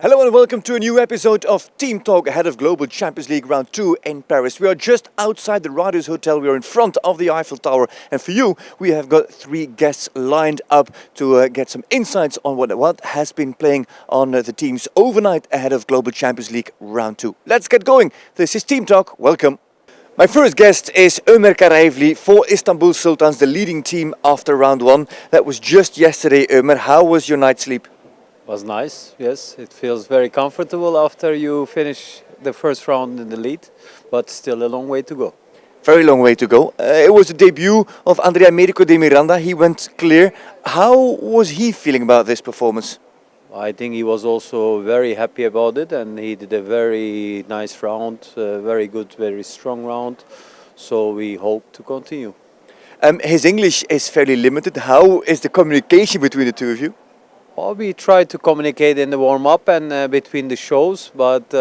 Hello and welcome to a new episode of Team Talk ahead of Global Champions League Round 2 in Paris. We are just outside the Riders Hotel. We are in front of the Eiffel Tower. And for you, we have got three guests lined up to get some insights on what has been playing on the teams overnight ahead of Global Champions League Round 2. Let's get going. This is Team Talk. Welcome. My first guest is Ömer Karaevli for Istanbul Sultans, the leading team after Round 1. That was just yesterday, Ömer. How was your night's sleep? Was nice, yes. It feels very comfortable after you finish the first round in the lead, but still a long way to go. Very long way to go. It was the debut of Andrea Americo de Miranda. He went clear. How was he feeling about this performance? I think he was also very happy about it, and he did a very nice round, very good, very strong round. So we hope to continue. His English is fairly limited. How is the communication between the two of you? Well, we tried to communicate in the warm-up and between the shows, but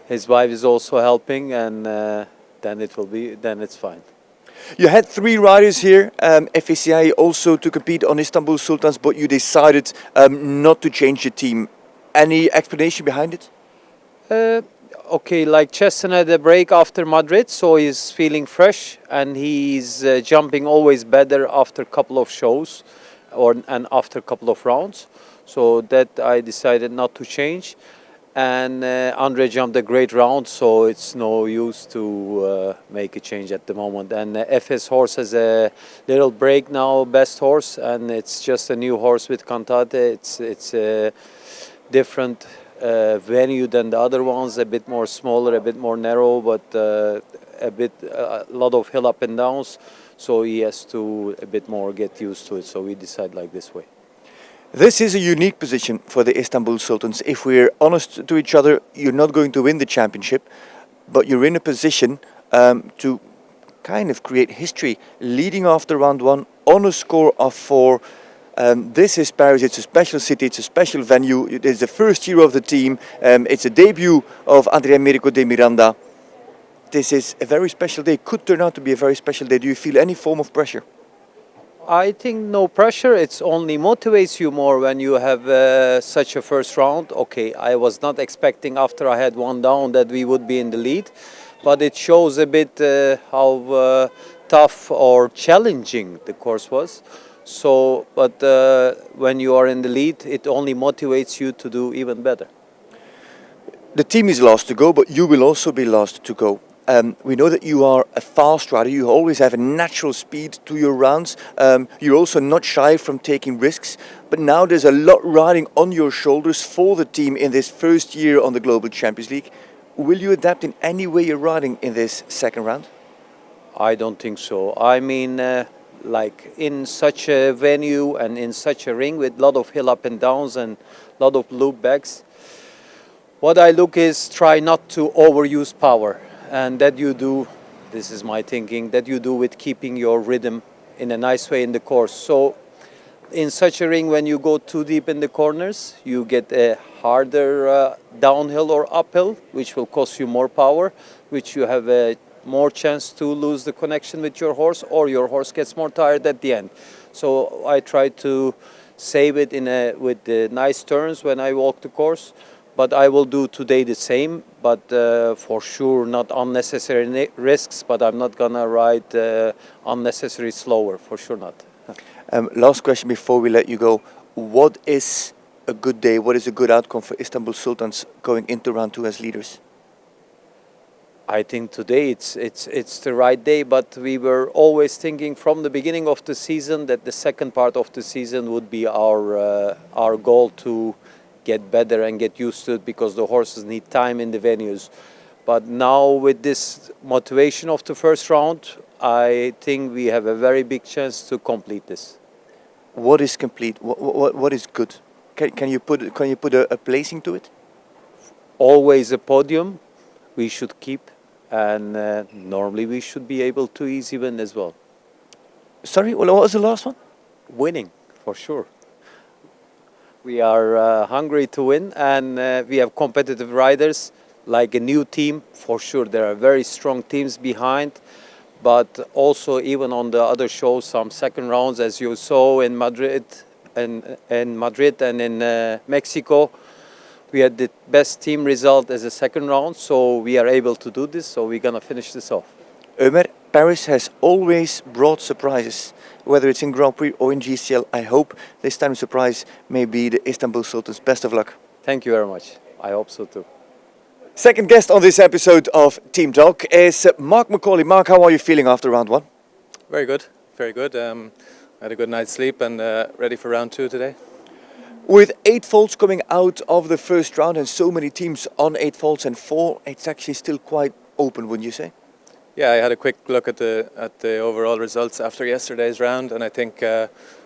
his wife is also helping, and then it's fine. You had three riders here, FACI also to compete on Istanbul Sultans, but you decided not to change the team. Any explanation behind it? Okay, like Cheston had a break after Madrid, so he's feeling fresh, and he's jumping always better after a couple of shows. And after a couple of rounds, so that I decided not to change. And Andre jumped a great round, so it's no use to make a change at the moment. And FS horse has a little break now, best horse, and it's just a new horse with Cantate. It's a different venue than the other ones, a bit more smaller, a bit more narrow, but a lot of hill up and downs. So he has to a bit more get used to it. So we decide like this way. This is a unique position for the Istanbul Sultans. If we're honest to each other, you're not going to win the championship, but you're in a position to kind of create history, leading after round 1 on a score of 4. This is Paris. It's a special city. It's a special venue. It is the first year of the team. It's a debut of Andrea Americo de Miranda. This is a very special day. Could turn out to be a very special day. Do you feel any form of pressure? I think no pressure. It's only motivates you more when you have such a first round. Okay, I was not expecting after I had one down that we would be in the lead, but it shows a bit how tough or challenging the course was. So, but when you are in the lead, it only motivates you to do even better. The team is last to go, but you will also be last to go. We know that you are a fast rider. You always have a natural speed to your rounds. You're also not shy from taking risks. But now there's a lot riding on your shoulders for the team in this first year on the Global Champions League. Will you adapt in any way you're riding in this second round? I don't think so. I mean, like in such a venue and in such a ring with a lot of hill up and downs and a lot of loop backs, what I look is try not to overuse power. And that you do, this is my thinking, that you do with keeping your rhythm in a nice way in the course. So in such a ring, when you go too deep in the corners, you get a harder downhill or uphill, which will cost you more power, which you have a more chance to lose the connection with your horse, or your horse gets more tired at the end. So I try to save it with the nice turns when I walk the course. But I will do today the same, but for sure not unnecessary risks, but I'm not gonna ride unnecessary slower, for sure not. Last question before we let you go. What is a good day? What is a good outcome for Istanbul Sultans going into round 2 as leaders? I think today it's the right day, but we were always thinking from the beginning of the season that the second part of the season would be our goal to get better and get used to it, because the horses need time in the venues. But now with this motivation of the first round, I think we have a very big chance to complete this. What is complete? What is good? Can you put a placing to it? Always a podium we should keep, and normally we should be able to easy win as well. Sorry, what was the last one? Winning, for sure. We are hungry to win, and we have competitive riders, like a new team. For sure, there are very strong teams behind, but also even on the other shows, some second rounds, as you saw in Madrid and in Mexico, We had the best team result as a second round, so we are able to do this. So we're gonna finish this off. Ömer, Paris has always brought surprises, whether it's in Grand Prix or in GCL. I hope this time the surprise may be the Istanbul Sultans. Best of luck. Thank you very much. I hope so too. Second guest on this episode of Team Talk is Mark McCauley. Mark, how are you feeling after round one? Very good, very good. Had a good night's sleep and ready for round two today. With 8 faults coming out of the first round and so many teams on 8 faults and 4, it's actually still quite open, wouldn't you say? Yeah, I had a quick look at the overall results after yesterday's round, and I think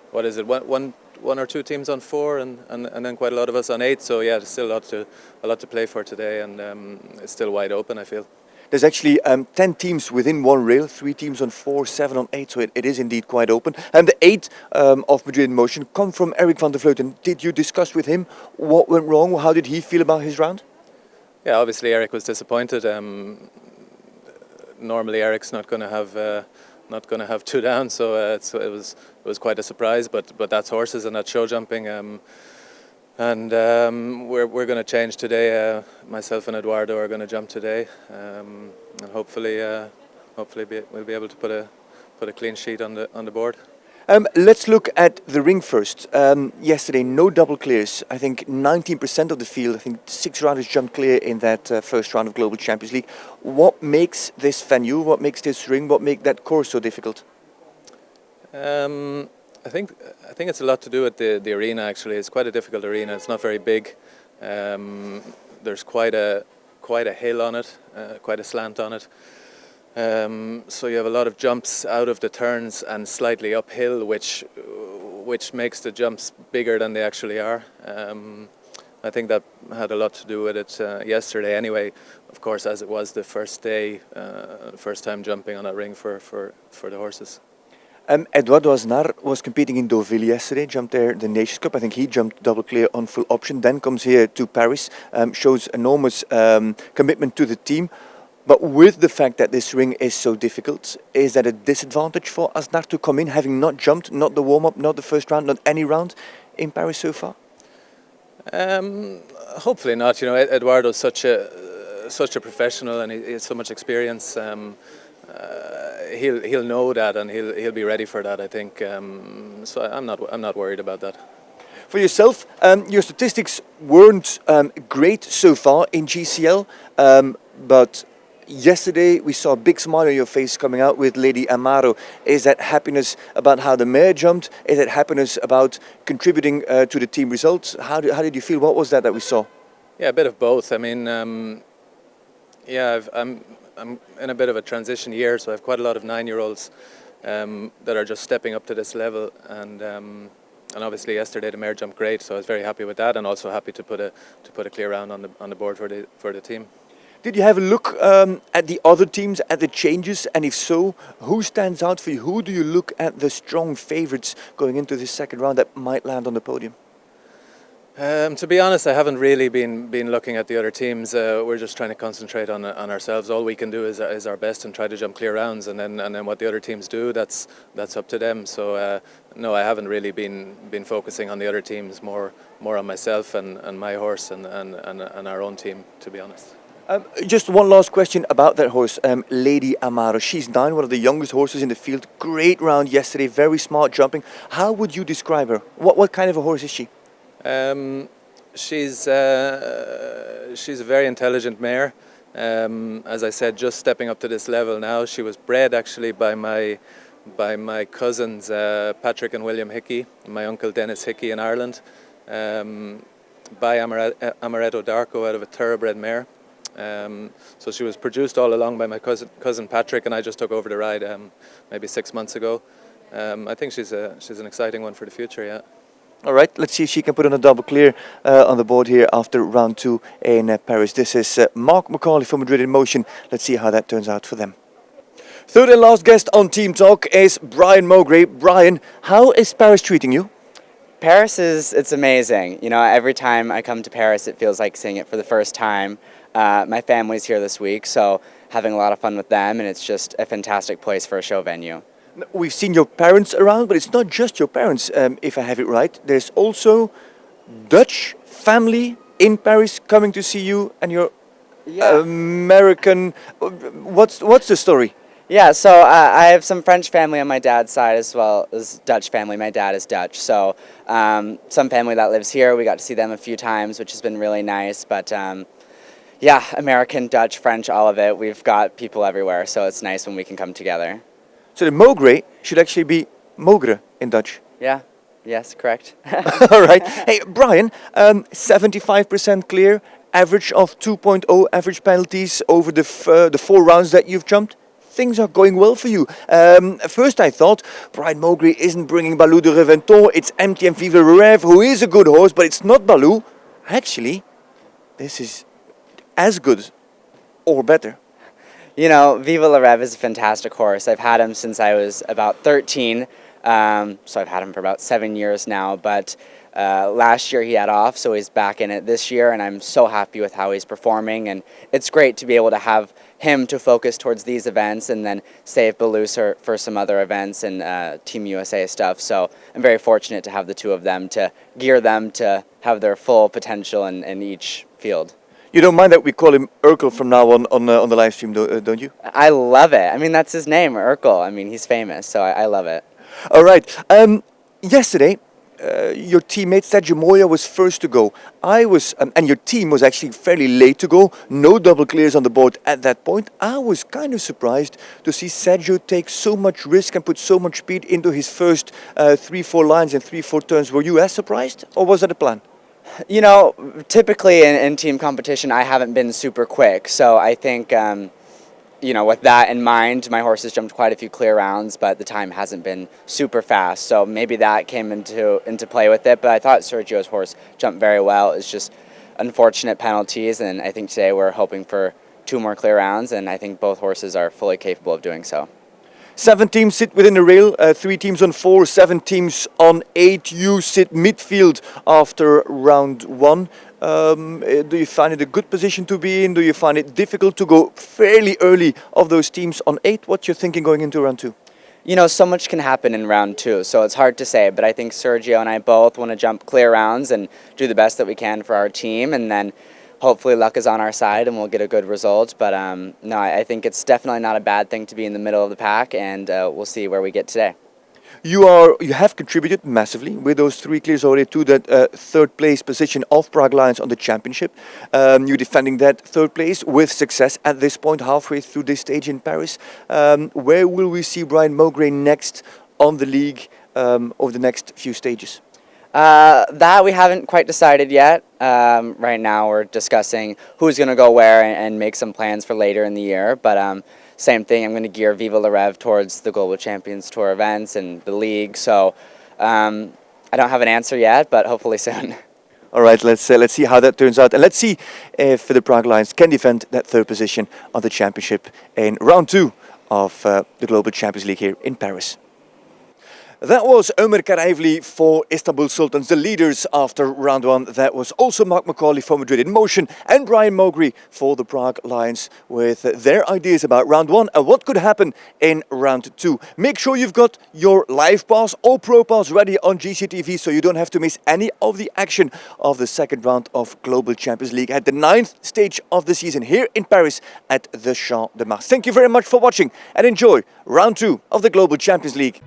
what is it, one or two teams on 4, and then quite a lot of us on 8. So yeah, there's still a lot to play for today, and it's still wide open, I feel. There's actually 10 teams within one rail, 3 teams on 4, 7 on 8, so it is indeed quite open. And the 8 of Madrid in Motion come from Eric van der Vleuten. Did you discuss with him what went wrong? How did he feel about his round? Yeah, obviously Eric was disappointed. Normally Eric's not going to have 2 down, so it was quite a surprise. But that's horses and that's show jumping. And we're going to change today. Myself and Eduardo are going to jump today, and hopefully we'll be able to put a clean sheet on the board. Let's look at the ring first. Yesterday, no double clears. I think 19% of the field, I think 6 riders jumped clear in that first round of Global Champions League. What makes this venue, what makes this ring, what makes that course so difficult? I think it's a lot to do with the arena. Actually, it's quite a difficult arena. It's not very big. There's quite a hill on it, quite a slant on it. So you have a lot of jumps out of the turns and slightly uphill, which makes the jumps bigger than they actually are. I think that had a lot to do with it yesterday. Anyway, of course, as it was the first day, first time jumping on that ring for the horses. Eduardo Aznar was competing in Deauville yesterday, jumped there the Nations Cup. I think he jumped double clear on full option, then comes here to Paris, shows enormous commitment to the team. But with the fact that this ring is so difficult, is that a disadvantage for Aznar to come in, having not jumped, not the warm-up, not the first round, not any round in Paris so far? Hopefully not. You know, Eduardo's such a professional, and he has so much experience. He'll know that, and he'll be ready for that, I think. So I'm not worried about that. For yourself, your statistics weren't great so far in GCL, but yesterday we saw a big smile on your face coming out with Lady Amaro. Is that happiness about how the mare jumped? Is it happiness about contributing to the team results? How did you feel? What was that we saw? Yeah, a bit of both. I mean, yeah, I'm in a bit of a transition year, so I have quite a lot of 9-year-olds that are just stepping up to this level, and obviously yesterday the mare jumped great, so I was very happy with that, and also happy to put a clear round on the board for the team. Did you have a look at the other teams, at the changes, and if so, who stands out for you? Who do you look at the strong favourites going into this second round that might land on the podium? To be honest, I haven't really been looking at the other teams. We're just trying to concentrate on ourselves. All we can do is our best and try to jump clear rounds, and then what the other teams do, that's up to them. So no, I haven't really been focusing on the other teams. More on myself and my horse and our own team, to be honest. Just one last question about that horse, Lady Amaro. She's 9, one of the youngest horses in the field. Great round yesterday, very smart jumping. How would you describe her? What kind of a horse is she? She's a very intelligent mare. As I said, just stepping up to this level now. She was bred actually by my cousins Patrick and William Hickey, my uncle Dennis Hickey in Ireland, by Amaretto Darko out of a thoroughbred mare. So she was produced all along by my cousin Patrick, and I just took over the ride maybe 6 months ago. I think she's an exciting one for the future, yeah. All right, let's see if she can put on a double clear on the board here after round 2 in Paris. This is Mark McCauley from Madrid in Motion. Let's see how that turns out for them. Third and last guest on Team Talk is Brian Mowgray. Brian, how is Paris treating you? Paris it's amazing. You know, every time I come to Paris, it feels like seeing it for the first time. My family's here this week, so having a lot of fun with them, and it's just a fantastic place for a show venue. We've seen your parents around, but it's not just your parents, if I have it right. There's also Dutch family in Paris, coming to see you and your Yeah. American. What's the story? Yeah, so I have some French family on my dad's side as well as Dutch family. My dad is Dutch, so some family that lives here. We got to see them a few times, which has been really nice. But yeah, American, Dutch, French, all of it. We've got people everywhere, so it's nice when we can come together. So the Mogre should actually be Mogre in Dutch. Yeah, yes, correct. All right. Hey, Brian, 75% clear, average of 2.0 average penalties over the 4 rounds that you've jumped. Things are going well for you. First I thought, Brian Mogre isn't bringing Balou de Reventon, it's MTM Vive le Rêve, who is a good horse, but it's not Balou. Actually, this is as good or better. You know, Viva La Rev is a fantastic horse. I've had him since I was about 13, so I've had him for about 7 years now, but last year he had off, so he's back in it this year, and I'm so happy with how he's performing, and it's great to be able to have him to focus towards these events and then save Balou for some other events and Team USA stuff. So I'm very fortunate to have the two of them to gear them to have their full potential in each field. You don't mind that we call him Urkel from now on the live stream, don't you? I love it. I mean, that's his name, Urkel. I mean, he's famous, so I love it. All right. Yesterday, your teammate Sergio Moya was first to go. I was, and your team was actually fairly late to go. No double clears on the board at that point. I was kind of surprised to see Sergio take so much risk and put so much speed into his first 3-4 lines and 3-4 turns. Were you as surprised, or was that a plan? You know, typically in team competition, I haven't been super quick, so I think, you know, with that in mind, my horse has jumped quite a few clear rounds, but the time hasn't been super fast, so maybe that came into play with it, but I thought Sergio's horse jumped very well. It's just unfortunate penalties, and I think today we're hoping for 2 more clear rounds, and I think both horses are fully capable of doing so. 7 teams sit within the rail, 3 teams on 4, 7 teams on 8. You sit midfield after round 1. Do you find it a good position to be in? Do you find it difficult to go fairly early of those teams on 8? What's your thinking going into round 2? You know, so much can happen in round 2, so it's hard to say, but I think Sergio and I both want to jump clear rounds and do the best that we can for our team, and then hopefully luck is on our side and we'll get a good result. But no, I think it's definitely not a bad thing to be in the middle of the pack, and we'll see where we get today. You have contributed massively with those 3 clears already to that 3rd place position of Prague Lions on the championship. You're defending that 3rd place with success at this point, halfway through this stage in Paris. Where will we see Brian Mogre next on the league over the next few stages? That we haven't quite decided yet. Right now we're discussing who's going to go where and make some plans for later in the year. But same thing, I'm going to gear Viva La Rev towards the Global Champions Tour events and the league. So I don't have an answer yet, but hopefully soon. All right, let's see how that turns out. And let's see if the Prague Lions can defend that 3rd position on the championship in round 2 of the Global Champions League here in Paris. That was Ömer Karavli for Istanbul Sultans, the leaders after round 1. That was also Mark McCauley for Madrid in Motion and Brian Mogre for the Prague Lions with their ideas about round 1 and what could happen in round 2. Make sure you've got your live pass or pro pass ready on GCTV so you don't have to miss any of the action of the 2nd round of Global Champions League at the 9th stage of the season here in Paris at the Champ de Mars. Thank you very much for watching and enjoy round 2 of the Global Champions League.